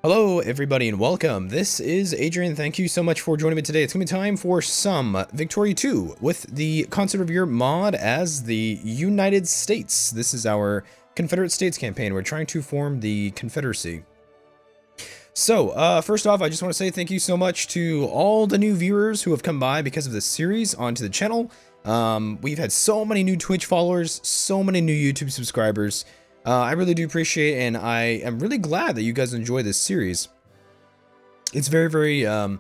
Hello everybody and welcome. This is Adrian. Thank you so much for joining me today. It's gonna be time for some Victoria 2 with the Concert of Your mod as the United States. This is our Confederate States campaign. We're trying to form the Confederacy. So, first off, I just want to say thank you so much to all the new viewers who have come by because of this series onto the channel. We've had so many new Twitch followers, so many new YouTube subscribers. I really do appreciate, and I am really glad that you guys enjoy this series. It's very, it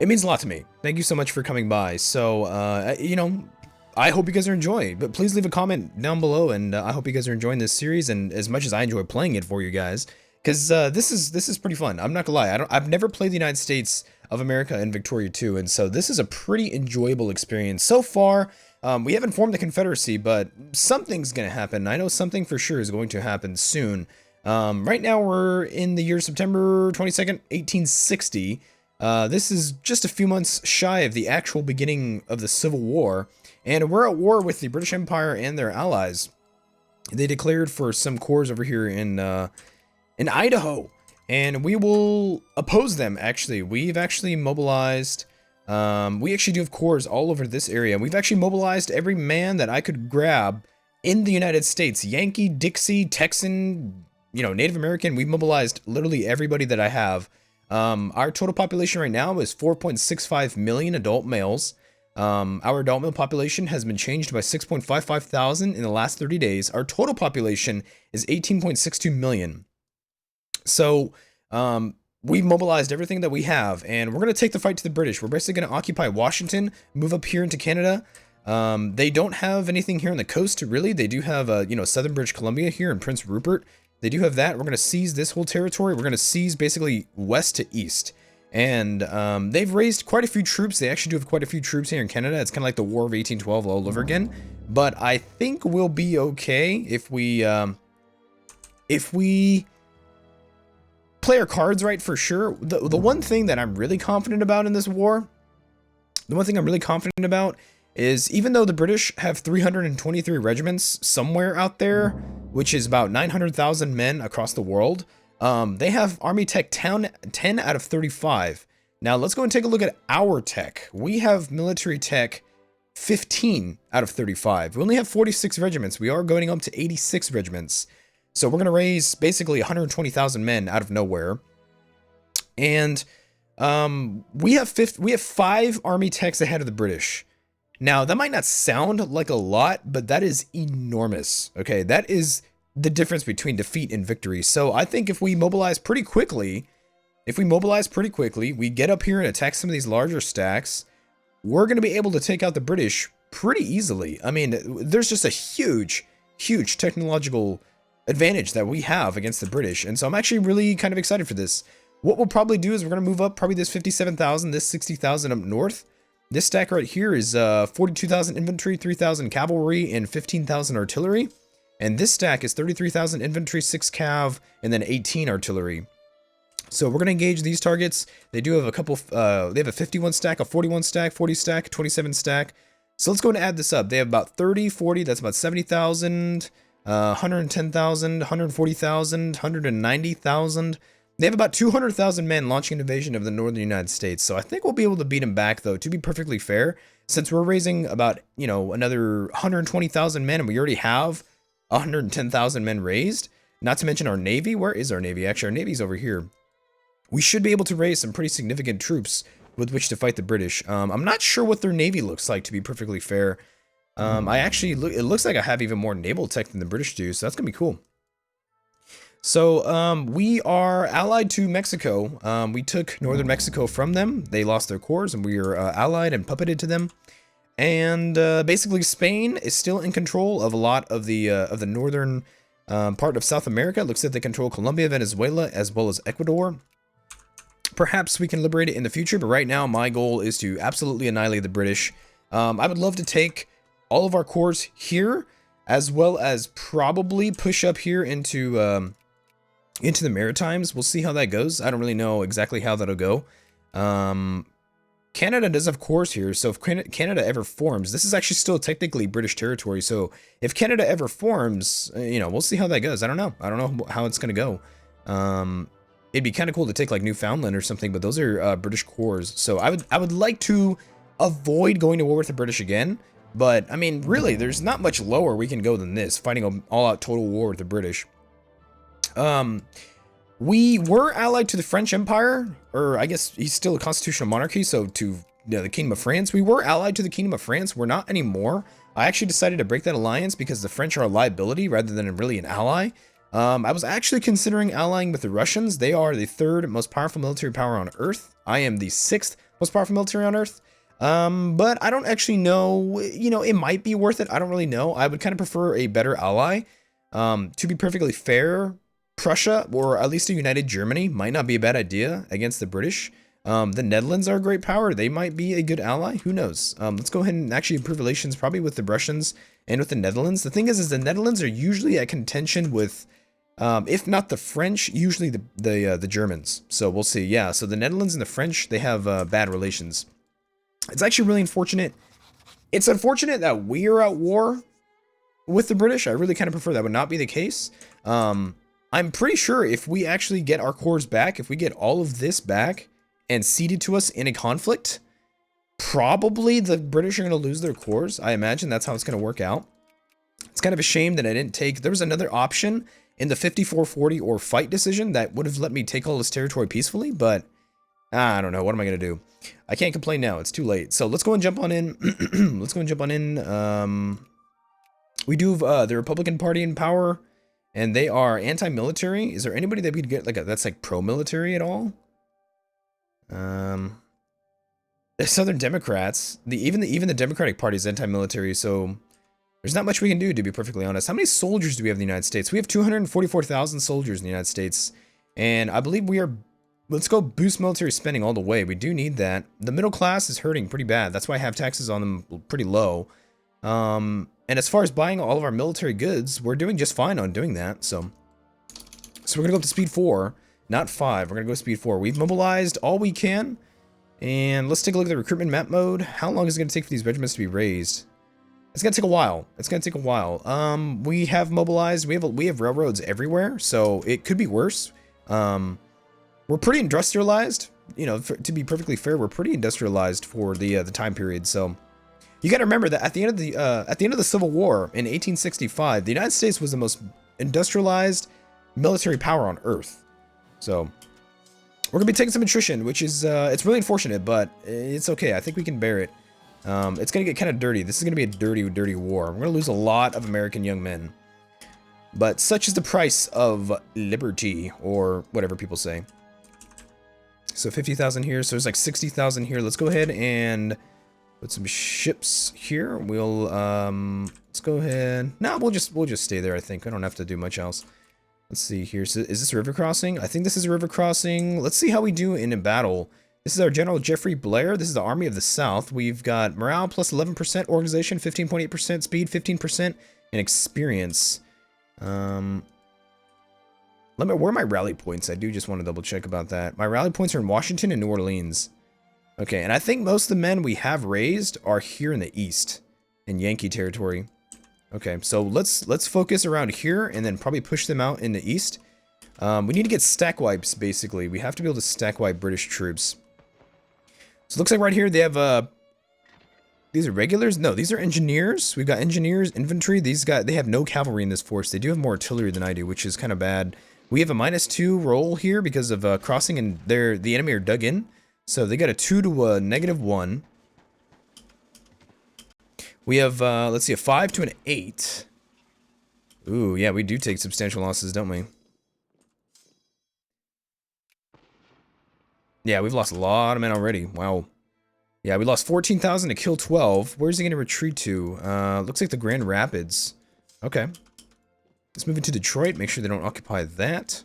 means a lot to me. Thank you so much for coming by. So, I hope you guys are enjoying, but please leave a comment down below, and I hope you guys are enjoying this series, and as much as I enjoy playing it for you guys, because this is pretty fun. I'm not gonna lie, I've never played the United States of America in Victoria 2, and so this is a pretty enjoyable experience so far. We haven't formed the Confederacy, but something's going to happen. I know something for sure is going to happen soon. Right now, we're in the year September 22nd, 1860. This is just a few months shy of the actual beginning of the Civil War, and we're at war with the British Empire and their allies. They declared for some cores over here in Idaho, and we will oppose them, actually. We've actually mobilized... we actually do have cores all over this area. We've actually mobilized every man that I could grab in the United States. Yankee, Dixie, Texan, Native American. We've mobilized literally everybody that I have. Our total population right now is 4.65 million adult males. Our adult male population has been changed by 6.55 thousand in the last 30 days. Our total population is 18.62 million. So, we've mobilized everything that we have, and we're going to take the fight to the British. We're basically going to occupy Washington, move up here into Canada. They don't have anything here on the coast, really. They do have, southern British Columbia here in Prince Rupert. They do have that. We're going to seize this whole territory. We're going to seize basically west to east. And they've raised quite a few troops. They actually do have quite a few troops here in Canada. It's kind of like the War of 1812 all over again. But I think we'll be okay if we play our cards right, for sure. The one thing that I'm really confident about in this war, is even though the British have 323 regiments somewhere out there, which is about 900,000 men across the world, they have Army Tech 10 out of 35. Now let's go and take a look at our tech. We have Military Tech 15 out of 35. We only have 46 regiments. We are going up to 86 regiments. So we're going to raise basically 120,000 men out of nowhere. And we have 5 army techs ahead of the British. Now, that might not sound like a lot, but that is enormous. Okay, that is the difference between defeat and victory. So I think if we mobilize pretty quickly, we get up here and attack some of these larger stacks, we're going to be able to take out the British pretty easily. I mean, there's just a huge technological advantage that we have against the British, and so I'm actually really kind of excited for this. What we'll probably do is we're going to move up probably this 57,000, this 60,000 up north. This stack right here is 42,000 infantry, 3,000 cavalry, and 15,000 artillery. And this stack is 33,000 infantry, 6 cav, and then 18 artillery. So we're going to engage these targets. They do have a couple, they have a 51 stack, a 41 stack, 40 stack, 27 stack. So let's go and add this up. They have about 30, 40, that's about 70,000. 110,000, 140,000, 190,000. They have about 200,000 men launching an invasion of the northern United States. So I think we'll be able to beat them back, though, to be perfectly fair, since we're raising about, another 120,000 men, and we already have 110,000 men raised. Not to mention our Navy. Where is our Navy? Actually, our Navy's over here. We should be able to raise some pretty significant troops with which to fight the British. I'm not sure what their Navy looks like, to be perfectly fair. It looks like I have even more naval tech than the British do, so that's gonna be cool. So, we are allied to Mexico. We took northern Mexico from them. They lost their cores, and we are allied and puppeted to them. And basically, Spain is still in control of a lot of the northern part of South America. It looks like they control Colombia, Venezuela, as well as Ecuador. Perhaps we can liberate it in the future, but right now, my goal is to absolutely annihilate the British. I would love to take all of our cores here, as well as probably push up here into the Maritimes. We'll see how that goes. I don't really know exactly how that'll go. Canada does have cores here, so if Canada ever forms, this is actually still technically British territory, so if Canada ever forms, we'll see how that goes. I don't know how it's gonna go. it'd be kind of cool to take like Newfoundland or something, but those are British cores. So I would like to avoid going to war with the British again. But I mean, really, there's not much lower we can go than this, fighting an all-out total war with the British. We were allied to the French Empire, or I guess he's still a constitutional monarchy, so to the Kingdom of France. We were allied to the Kingdom of France. We're not anymore. I actually decided to break that alliance because the French are a liability rather than really an ally. I was actually considering allying with the Russians. They are the 3rd most powerful military power on Earth. I am the 6th most powerful military on Earth. But I don't actually know, you know, it might be worth it. I don't really know. I would kind of prefer a better ally. To be perfectly fair, Prussia, or at least a united Germany, might not be a bad idea against the British. The Netherlands are a great power. They might be a good ally. Who knows? Let's go ahead and actually improve relations probably with the Russians and with the Netherlands. The thing is the Netherlands are usually at contention with, if not the French, usually the Germans. So we'll see. Yeah, so the Netherlands and the French, they have bad relations. It's actually really unfortunate. It's unfortunate that we are at war with the British. I really kind of prefer that would not be the case. I'm pretty sure if we actually get our cores back, if we get all of this back and ceded to us in a conflict, probably the British are going to lose their cores. I imagine that's how it's going to work out. It's kind of a shame that I didn't take. There was another option in the 54-40 or fight decision that would have let me take all this territory peacefully, but I don't know. What am I going to do? I can't complain now. It's too late. So let's go and jump on in. Let's go and jump on in. We do have the Republican Party in power, and they are anti-military. Is there anybody that we could get like that's like pro-military at all? The Southern Democrats, even the Democratic Party is anti-military, so there's not much we can do, to be perfectly honest. How many soldiers do we have in the United States? We have 244,000 soldiers in the United States, and I believe we are. Let's go boost military spending all the way. We do need that. The middle class is hurting pretty bad. That's why I have taxes on them pretty low. And as far as buying all of our military goods, we're doing just fine on doing that. So we're going to go up to speed 4, not 5. We're going to go speed 4. We've mobilized all we can. And let's take a look at the recruitment map mode. How long is it going to take for these regiments to be raised? It's going to take a while. It's going to take a while. We have mobilized. We have railroads everywhere, so it could be worse. We're pretty industrialized, you know, to be perfectly fair, we're pretty industrialized for the time period. So you got to remember that at the end of the Civil War in 1865, the United States was the most industrialized military power on Earth. So we're going to be taking some attrition, which is, it's really unfortunate, but it's okay. I think we can bear it. It's going to get kind of dirty. This is going to be a dirty, dirty war. We're going to lose a lot of American young men. But such is the price of liberty, or whatever people say. So 50,000 here, so there's like 60,000 here. Let's go ahead and put some ships here. We'll let's go ahead. No, we'll just stay there, I think. I don't have to do much else. Let's see here. So is this a river crossing? I think this is a river crossing. Let's see how we do in a battle. This is our General Jeffrey Blair. This is the Army of the South. We've got morale plus 11%, organization 15.8%, speed 15%, and experience. Where are my rally points? I do just want to double check about that. My rally points are in Washington and New Orleans. Okay, and I think most of the men we have raised are here in the east, in Yankee territory. Okay, so let's focus around here and then probably push them out in the east. We need to get stack wipes, basically. We have to be able to stack wipe British troops. So it looks like right here they have these are regulars? No, these are engineers. We've got engineers, infantry. These guys, they have no cavalry in this force. They do have more artillery than I do, which is kind of bad. We have a -2 roll here because of crossing, and the enemy are dug in. So they got a 2 to a -1. We have, let's see, a 5 to an 8. Ooh, yeah, we do take substantial losses, don't we? Yeah, we've lost a lot of men already. Wow. Yeah, we lost 14,000 to kill 12. Where's he going to retreat to? Looks like the Grand Rapids. Okay. Let's move into Detroit. Make sure they don't occupy that.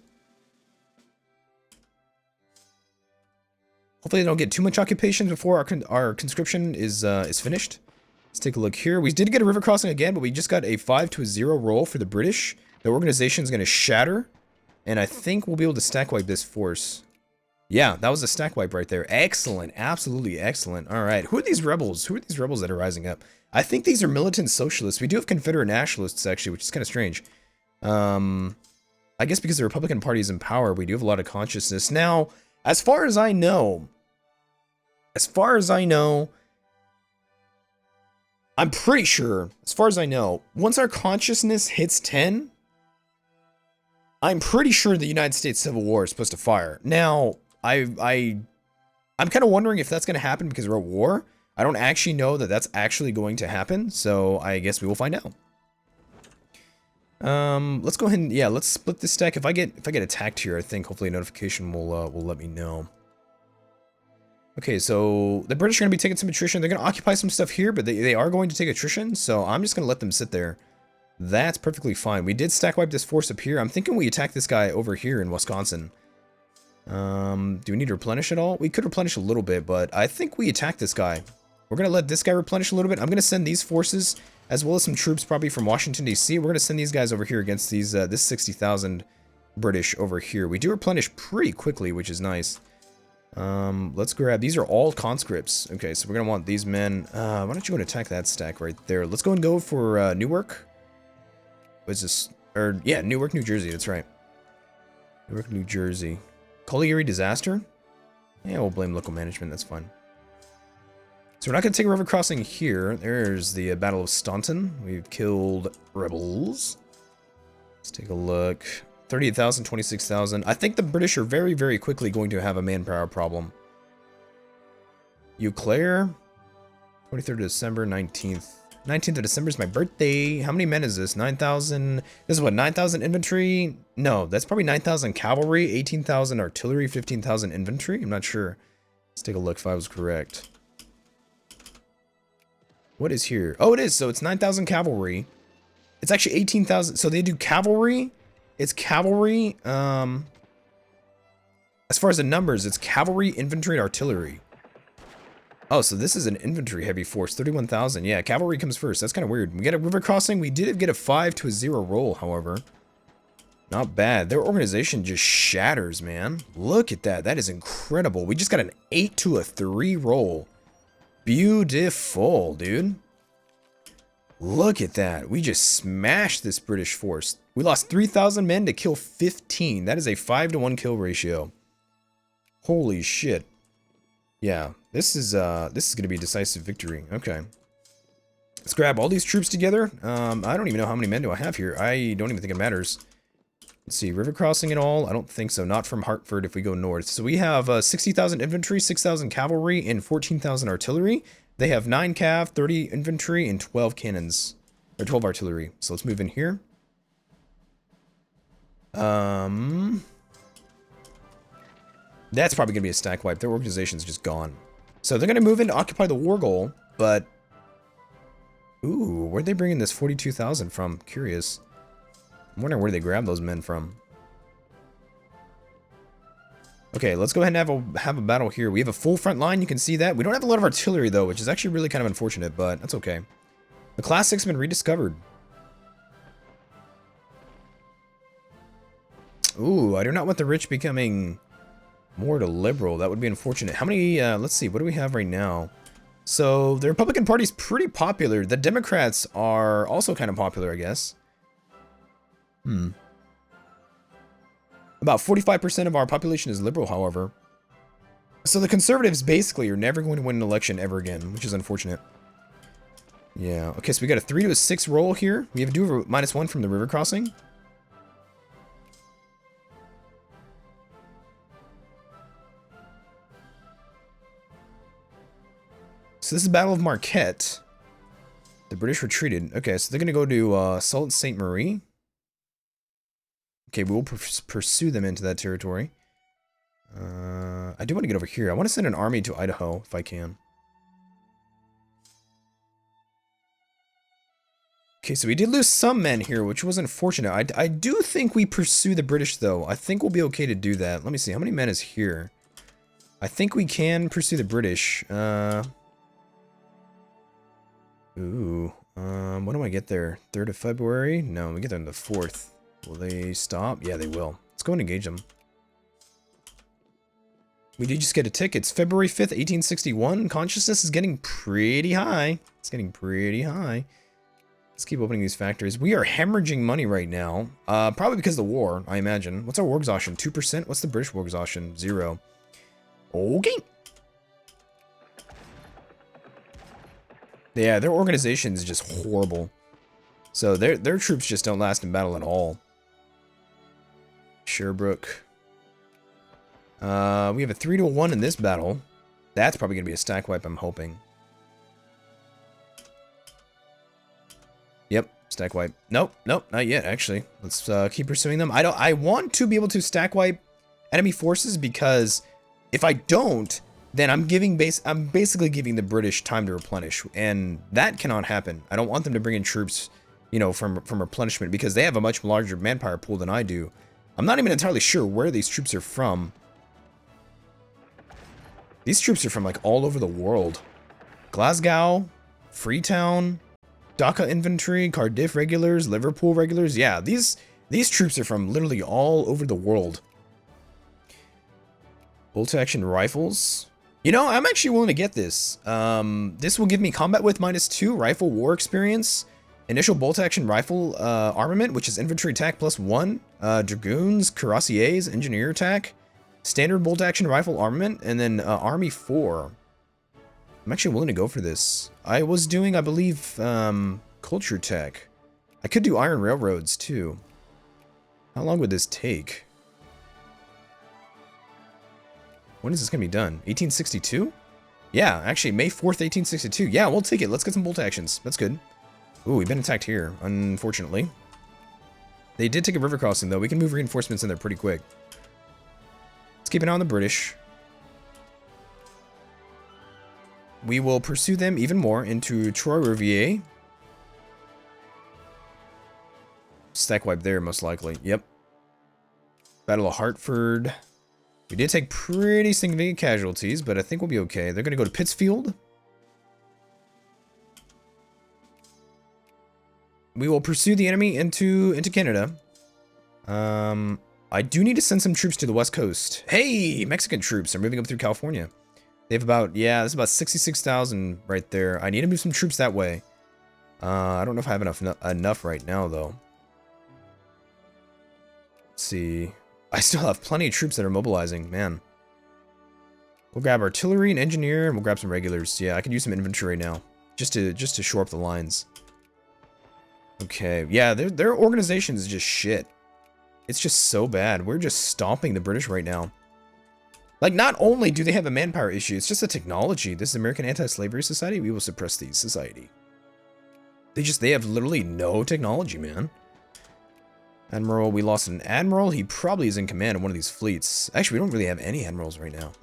Hopefully they don't get too much occupation before our conscription is finished. Let's take a look here. We did get a river crossing again, but we just got a 5 to a 0 roll for the British. The organization is going to shatter, and I think we'll be able to stack wipe this force. Yeah, that was a stack wipe right there. Excellent. Absolutely excellent. All right. Who are these rebels? Who are these rebels that are rising up? I think these are militant socialists. We do have Confederate nationalists, actually, which is kind of strange. I guess because the Republican Party is in power, we do have a lot of consciousness. Now, as far as I know, I'm pretty sure, as far as I know, once our consciousness hits 10, I'm pretty sure the United States Civil War is supposed to fire. Now, I'm kind of wondering if that's going to happen because we're at war. I don't actually know that that's actually going to happen, so I guess we will find out. Let's go ahead and, yeah, let's split this stack. If I get attacked here, I think hopefully a notification will let me know. Okay, so the British are going to be taking some attrition. They're going to occupy some stuff here, but they are going to take attrition, so I'm just going to let them sit there. That's perfectly fine. We did stack wipe this force up here. I'm thinking we attack this guy over here in Wisconsin. Do we need to replenish at all? We could replenish a little bit, but I think we attack this guy. We're going to let this guy replenish a little bit. I'm going to send these forces, as well as some troops probably from Washington, D.C. We're going to send these guys over here against these this 60,000 British over here. We do replenish pretty quickly, which is nice. Let's grab, these are all conscripts. Okay, so we're going to want these men. Why don't you go and attack that stack right there? Let's go and go for Newark. What's this? Or, yeah, Newark, New Jersey, that's right. Newark, New Jersey. Colliery disaster? Yeah, we'll blame local management, that's fine. So we're not going to take a river crossing here. There's the Battle of Staunton. We've killed rebels. Let's take a look. 38,000, 26,000. I think the British are very, very quickly going to have a manpower problem. Eau Claire. 23rd of December, 19th. 19th of December is my birthday. How many men is this? 9,000. This is what, 9,000 infantry? No, that's probably 9,000 cavalry, 18,000 artillery, 15,000 infantry. I'm not sure. Let's take a look if I was correct. What is here? Oh, it is. So it's 9,000 cavalry. It's actually 18,000. So they do cavalry. It's cavalry. As far as the numbers, it's cavalry, infantry, and artillery. Oh, so this is an infantry heavy force. 31,000. Yeah, cavalry comes first. That's kind of weird. We get a river crossing. We did get a 5 to a 0 roll, however. Not bad. Their organization just shatters, man. Look at that. That is incredible. We just got an 8 to a 3 roll. Beautiful, dude. Look at that. We just smashed this British force. We lost 3,000 men to kill 15. That is a 5 to 1 kill ratio. Holy shit. Yeah, this is going to be a decisive victory. Okay. Let's grab all these troops together. I don't even know how many men do I have here. I don't even think it matters. Let's see, river crossing and all? I don't think so. Not from Hartford if we go north. So we have 60,000 infantry, 6,000 cavalry, and 14,000 artillery. They have 9 cav, 30 infantry, and 12 cannons. Or 12 artillery. So let's move in here. That's probably going to be a stack wipe. Their organization's just gone. So they're going to move in to occupy the war goal, but... Ooh, where'd they bring in this 42,000 from? Curious. I'm wondering where they grabbed those men from. Okay, let's go ahead and have a battle here. We have a full front line, you can see that. We don't have a lot of artillery, though, which is actually really kind of unfortunate, but that's okay. The classic's been rediscovered. Ooh, I do not want the rich becoming more to liberal. That would be unfortunate. How many, let's see, what do we have right now? So, the Republican Party's pretty popular. The Democrats are also kind of popular, I guess. About 45% of our population is liberal, however. So the conservatives basically are never going to win an election ever again, which is unfortunate. Yeah, okay, so we got a 3 to a 6 roll here. We have a do -1 from the river crossing. So this is the Battle of Marquette. The British retreated. Okay, so they're going to go to Sault Ste. Marie. Okay, we will pursue them into that territory. I do want to get over here. I want to send an army to Idaho, if I can. Okay, so we did lose some men here, which was unfortunate. I do think we pursue the British, though. I think we'll be okay to do that. Let me see. How many men is here? I think we can pursue the British. When do I get there? 3rd of February? No, we get there on the 4th. Will they stop? Yeah, they will. Let's go and engage them. We did just get a ticket. It's February 5th, 1861. Consciousness is getting pretty high. It's getting pretty high. Let's keep opening these factories. We are hemorrhaging money right now. Probably because of the war, I imagine. What's our war exhaustion? 2%? What's the British war exhaustion? 0. Okay. Yeah, their organization is just horrible. So their troops just don't last in battle at all. Sherbrooke. We have a 3-1 in this battle. That's probably going to be a stack wipe, I'm hoping. Yep, stack wipe. Nope, not yet, actually. Let's keep pursuing them. I want to be able to stack wipe enemy forces because if I don't, then I'm basically giving the British time to replenish, and that cannot happen. I don't want them to bring in troops, you know, from replenishment because they have a much larger manpower pool than I do. I'm not even entirely sure where these troops are from. These troops are from like all over the world. Glasgow, Freetown, Dhaka infantry, Cardiff regulars, Liverpool regulars. Yeah, these troops are from literally all over the world. Bolt action rifles. You know, I'm actually willing to get this. This will give me combat width -2, rifle war experience, initial bolt action rifle armament, which is infantry attack +1, dragoons, cuirassiers, engineer attack, standard bolt action rifle armament, and then army 4. I'm actually willing to go for this. I was doing, I believe, culture tech. I could do iron railroads too. How long would this take? When is this going to be done? 1862? Yeah, actually, May 4th, 1862. Yeah, we'll take it. Let's get some bolt actions. That's good. Ooh, we've been attacked here, unfortunately. They did take a river crossing, though. We can move reinforcements in there pretty quick. Let's keep an eye on the British. We will pursue them even more into Trois-Rivières. Stack wipe there, most likely. Yep. Battle of Hartford. We did take pretty significant casualties, but I think we'll be okay. They're going to go to Pittsfield. We will pursue the enemy into Canada. I do need to send some troops to the west coast. Hey, Mexican troops are moving up through California. They have about, yeah, there's about 66,000 right there. I need to move some troops that way. I don't know if I have enough right now, though. Let's see. I still have plenty of troops that are mobilizing, man. We'll grab artillery and engineer, and we'll grab some regulars. Yeah, I can use some infantry right now, just to shore up the lines. Okay, yeah, their organization is just shit. It's just so bad. We're just stomping the British right now. Like, not only do they have a manpower issue, it's just a technology. This is American Anti-Slavery Society. We will suppress the society. They have literally no technology, man. Admiral, we lost an admiral. He probably is in command of one of these fleets. Actually, we don't really have any admirals right now.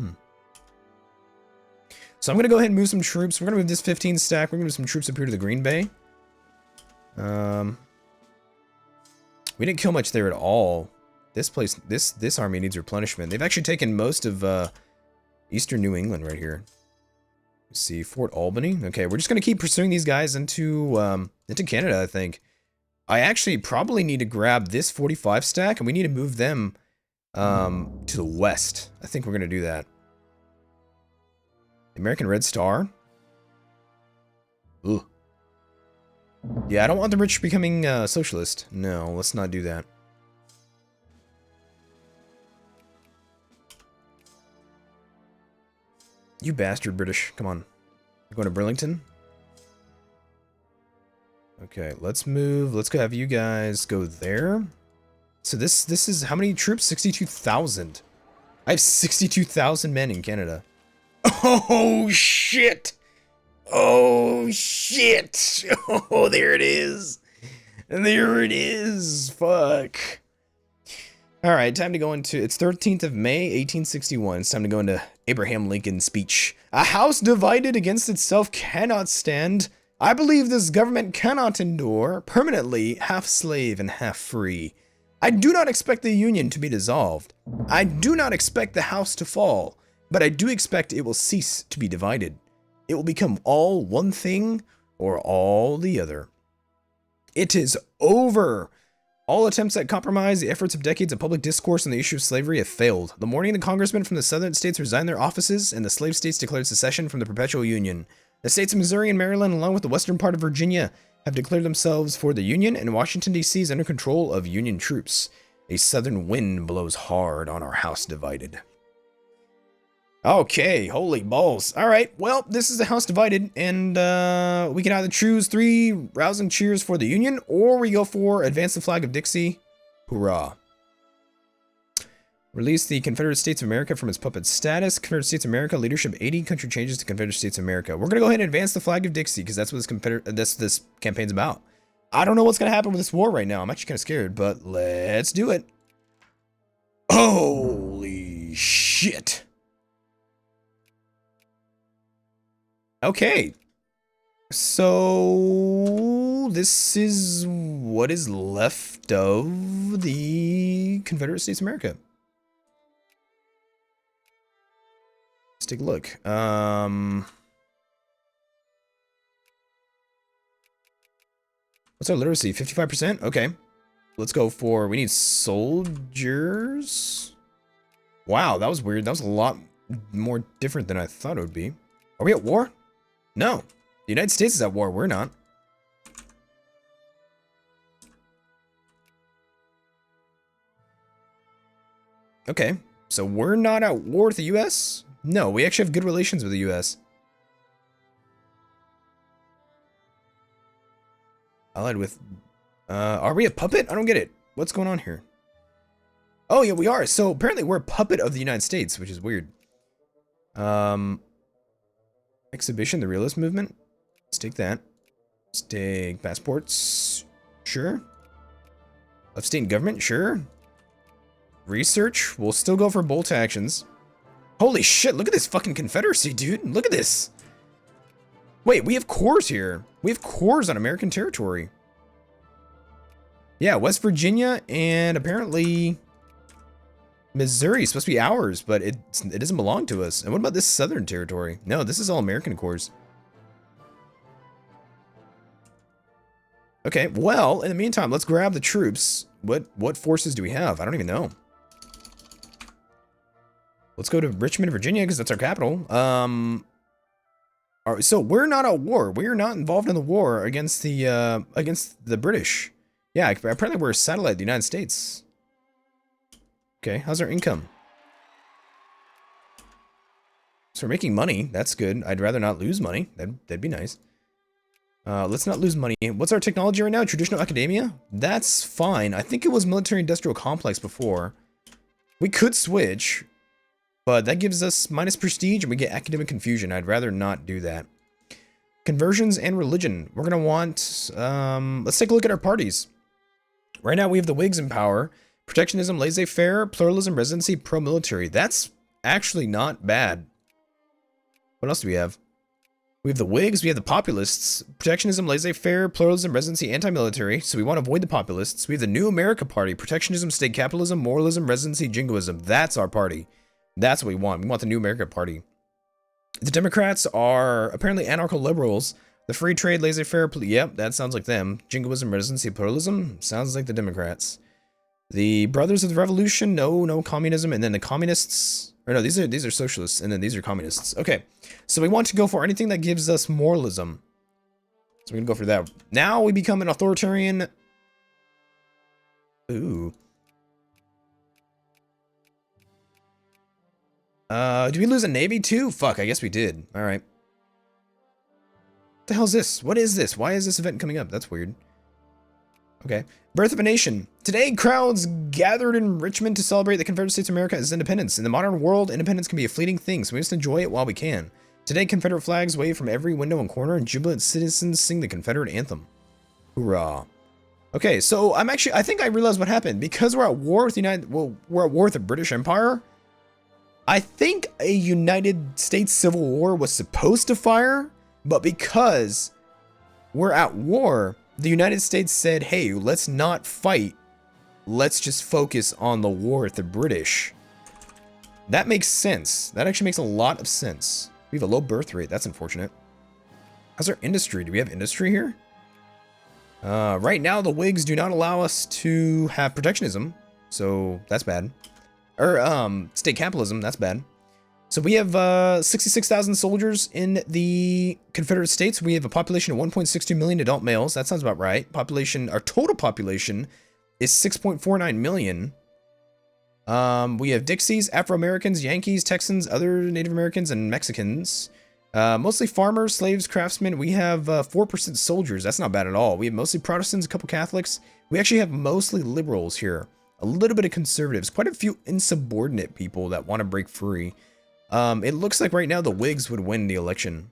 So I'm going to go ahead and move some troops. We're going to move this 15 stack. We're going to move some troops up here to the Green Bay. We didn't kill much there at all. This place, this army needs replenishment. They've actually taken most of eastern New England right here. Let's see, Fort Albany. Okay, we're just going to keep pursuing these guys into Canada, I think. I actually probably need to grab this 45 stack, and we need to move them to the west. I think we're going to do that. American Red Star. Ugh. Yeah, I don't want the rich becoming socialist. No, let's not do that. You bastard British. Come on. You're going to Burlington? Okay, let's move. Let's go have you guys go there. So this is how many troops? 62,000. I have 62,000 men in Canada. Oh shit. Oh shit. Oh, there it is. There it is. Fuck. All right, time to go into, it's 13th of May, 1861. It's time to go into Abraham Lincoln's speech. A house divided against itself cannot stand. I believe this government cannot endure, permanently half slave and half free. I do not expect the Union to be dissolved. I do not expect the house to fall, but I do expect it will cease to be divided. It will become all one thing or all the other. It is over. All attempts at compromise, the efforts of decades of public discourse on the issue of slavery have failed. The morning the congressmen from the southern states resigned their offices and the slave states declared secession from the perpetual union. The states of Missouri and Maryland, along with the western part of Virginia, have declared themselves for the Union, and Washington, D.C. is under control of Union troops. A southern wind blows hard on our house divided. Okay, holy balls. All right, well, this is the house divided, and we can either choose 3 rousing cheers for the Union, or we go for advance the flag of Dixie. Hoorah. Release the Confederate States of America from its puppet status. Confederate States of America leadership 80. Country changes to Confederate States of America. We're going to go ahead and advance the flag of Dixie, because that's what this campaign's about. I don't know what's going to happen with this war right now. I'm actually kind of scared, but let's do it. Holy shit. Okay, so this is what is left of the Confederate States of America. Let's take a look. What's our literacy? 55%? Okay. Let's go for, we need soldiers. Wow, that was weird. That was a lot more different than I thought it would be. Are we at war? No, the United States is at war. We're not. Okay, so we're not at war with the U.S.? No, we actually have good relations with the U.S. Allied with... are we a puppet? I don't get it. What's going on here? Oh, yeah, we are. So apparently we're a puppet of the United States, which is weird. Exhibition, the realist movement. Let's take that. Let's take passports. Sure. Of state and government. Sure. Research. We'll still go for bolt actions. Holy shit. Look at this fucking Confederacy, dude. Look at this. Wait, we have cores here. We have cores on American territory. Yeah, West Virginia and apparently Missouri is supposed to be ours, but it doesn't belong to us. And what about this southern territory? No, this is all American cores. Okay, well, in the meantime, let's grab the troops. What forces do we have? I don't even know. Let's go to Richmond, Virginia, because that's our capital. All right, so we're not at war. We are not involved in the war against the British. Yeah, apparently we're a satellite of the United States. Okay, how's our income? So we're making money. That's good. I'd rather not lose money. That'd be nice. Let's not lose money. What's our technology right now? Traditional academia? That's fine. I think it was military industrial complex before. We could switch, but that gives us minus prestige and we get academic confusion. I'd rather not do that. Conversions and religion. We're going to want, let's take a look at our parties. Right now we have the Whigs in power. Protectionism, laissez-faire, pluralism, residency, pro-military. That's actually not bad. What else do we have? We have the Whigs, we have the populists. Protectionism, laissez-faire, pluralism, residency, anti-military. So we want to avoid the populists. We have the New America Party. Protectionism, state capitalism, moralism, residency, jingoism. That's our party. That's what we want. We want the New America Party. The Democrats are apparently anarcho-liberals. The free trade, laissez-faire, yep, that sounds like them. Jingoism, residency, pluralism, sounds like the Democrats. The Brothers of the Revolution, no communism, and then the communists, or no, these are socialists, and then these are communists. Okay, so we want to go for anything that gives us moralism. So we're gonna go for that. Now we become an authoritarian. Ooh. Do we lose a navy too? Fuck, I guess we did. All right. What the hell is this? What is this? Why is this event coming up? That's weird. Okay. Birth of a nation. Today, crowds gathered in Richmond to celebrate the Confederate States of America as independence. In the modern world, independence can be a fleeting thing, so we must enjoy it while we can. Today, Confederate flags wave from every window and corner, and jubilant citizens sing the Confederate anthem. Hoorah. Okay, so I think I realized what happened. Because we're at war with we're at war with the British Empire. I think a United States Civil War was supposed to fire, but because we're at war, the United States said, hey, let's not fight. Let's just focus on the war with the British. That makes sense. That actually makes a lot of sense. We have a low birth rate. That's unfortunate. How's our industry? Do we have industry here? Right now, the Whigs do not allow us to have protectionism. So that's bad. Or, state capitalism. That's bad. So we have 66,000 soldiers in the Confederate States. We have a population of 1.62 million adult males. That sounds about right. Our total population is 6.49 million. We have Dixies, Afro-Americans, Yankees, Texans, other Native Americans, and Mexicans. Mostly farmers, slaves, craftsmen. We have 4% soldiers. That's not bad at all. We have mostly Protestants, a couple Catholics. We actually have mostly liberals here. A little bit of conservatives. Quite a few insubordinate people that want to break free. It looks like right now the Whigs would win the election.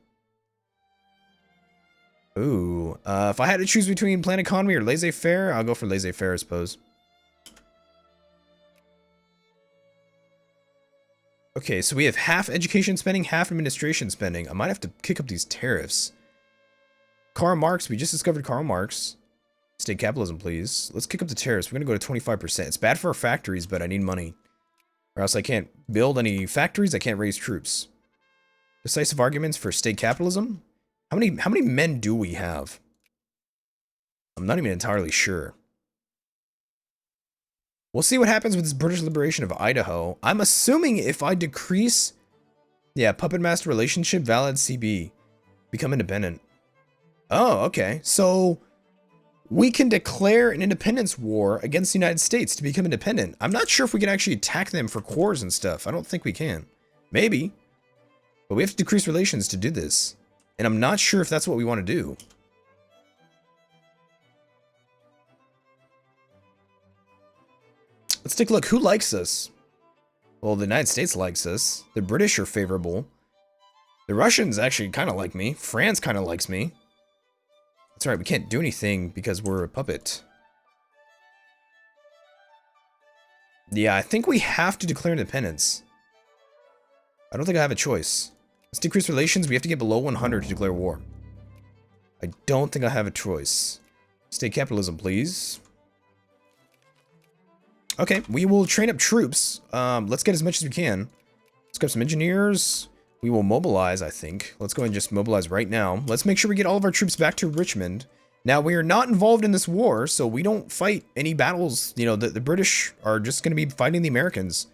Ooh. If I had to choose between planned economy or laissez-faire, I'll go for laissez-faire, I suppose. Okay, so we have half education spending, half administration spending. I might have to kick up these tariffs. Karl Marx, we just discovered Karl Marx. State capitalism, please. Let's kick up the tariffs. We're going to go to 25%. It's bad for our factories, but I need money. Or else I can't build any factories, I can't raise troops. Decisive arguments for state capitalism? How many men do we have? I'm not even entirely sure. We'll see what happens with this British liberation of Idaho. I'm assuming if I decrease... Yeah, puppet master relationship, valid CB. Become independent. Oh, okay. So... we can declare an independence war against the United States to become independent. I'm not sure if we can actually attack them for cores and stuff. I don't think we can. Maybe. But we have to decrease relations to do this. And I'm not sure if that's what we want to do. Let's take a look. Who likes us? Well, the United States likes us. The British are favorable. The Russians actually kind of like me. France kind of likes me. That's right, we can't do anything because we're a puppet. Yeah, I think we have to declare independence. I don't think I have a choice. Let's decrease relations. We have to get below 100 to declare war. I don't think I have a choice. State capitalism, please. Okay, we will train up troops. Let's get as much as we can. Let's grab some engineers. We will mobilize, I think. Let's go and just mobilize right now. Let's make sure we get all of our troops back to Richmond. Now, we are not involved in this war, so we don't fight any battles. You know, the British are just going to be fighting the Americans.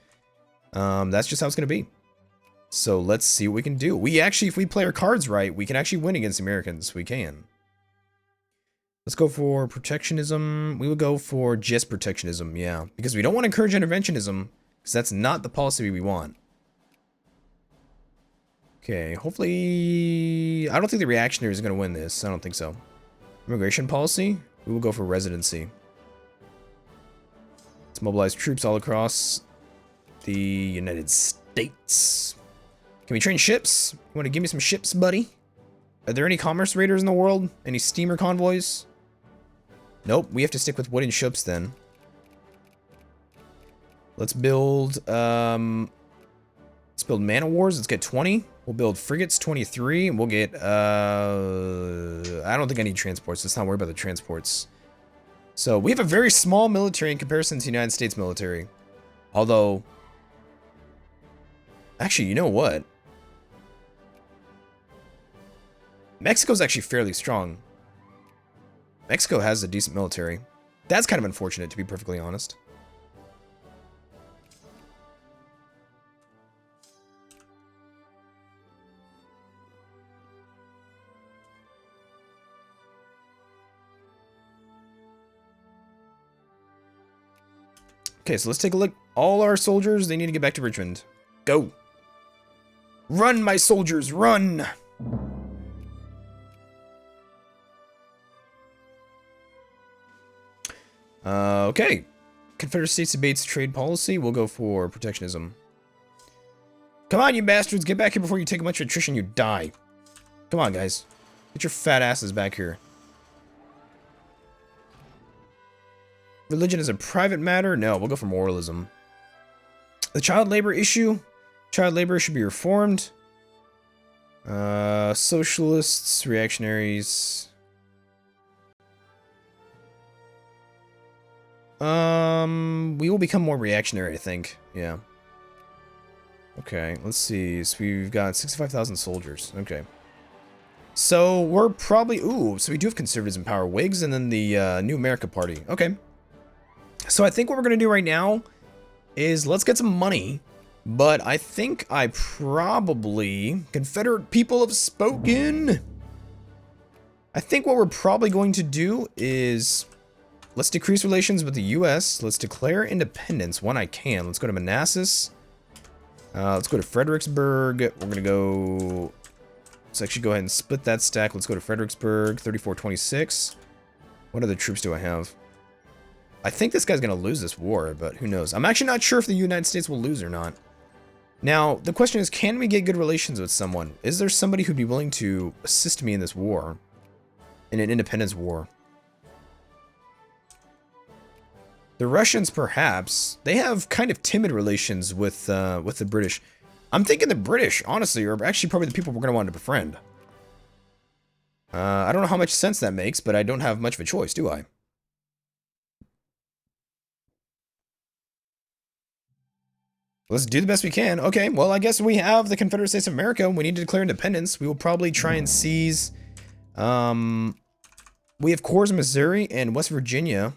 That's just how it's going to be. So let's see what we can do. We actually, if we play our cards right, we can actually win against the Americans. We can. Let's go for protectionism. We will go for just protectionism, yeah. Because we don't want to encourage interventionism, because that's not the policy we want. Okay, hopefully... I don't think the reactionary is going to win this. I don't think so. Immigration policy? We will go for residency. Let's mobilize troops all across the United States. Can we train ships? You want to give me some ships, buddy? Are there any commerce raiders in the world? Any steamer convoys? Nope, we have to stick with wooden ships then. Let's build... let's build man of wars. Let's get 20. We'll build frigates, 23. We'll get, I don't think I need transports. Let's not worry about the transports. So, we have a very small military in comparison to the United States military. Although... actually, you know what? Mexico's actually fairly strong. Mexico has a decent military. That's kind of unfortunate, to be perfectly honest. Okay, so let's take a look. All our soldiers, they need to get back to Richmond. Go. Run, my soldiers, run! Okay. Confederate States debates trade policy. We'll go for protectionism. Come on, you bastards. Get back here before you take a bunch of attrition. You die. Come on, guys. Get your fat asses back here. Religion is a private matter? No, we'll go for moralism. The child labor issue? Child labor should be reformed. Socialists, reactionaries. We will become more reactionary, I think. Yeah. Okay, let's see. So we've got 65,000 soldiers. Okay. So we're probably... ooh, so we do have conservatives in power. Whigs and then the New America Party. Okay. So I think what we're going to do right now is let's get some money But I think I probably... Confederate people have spoken! I think what we're probably going to do is... Let's decrease relations with the U.S. Let's declare independence when I can. Let's go to Manassas. Let's go to Fredericksburg. We're going to go... Let's actually go ahead and split that stack. Let's go to Fredericksburg, 3426. What other troops do I have? I think this guy's going to lose this war, but who knows? I'm actually not sure if the United States will lose or not. Now, the question is, can we get good relations with someone? Is there somebody who'd be willing to assist me in this war? In an independence war? The Russians, perhaps. They have kind of timid relations with the British. I'm thinking the British, honestly, are actually probably the people we're going to want to befriend. I don't know how much sense that makes, but I don't have much of a choice, do I? Let's do the best we can. Okay, well, I guess we have the Confederate States of America. We need to declare independence. We will probably try and seize... we have cores in Missouri and West Virginia.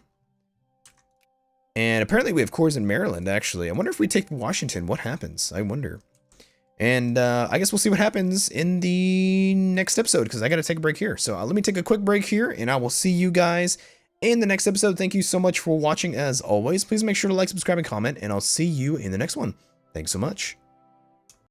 And apparently we have cores in Maryland, actually. I wonder if we take Washington, what happens? I wonder. And I guess we'll see what happens in the next episode, because I got to take a break here. So let me take a quick break here, and I will see you guys in the next episode. Thank you so much for watching, as always. Please make sure to like, subscribe, and comment, and I'll see you in the next one. Thanks so much.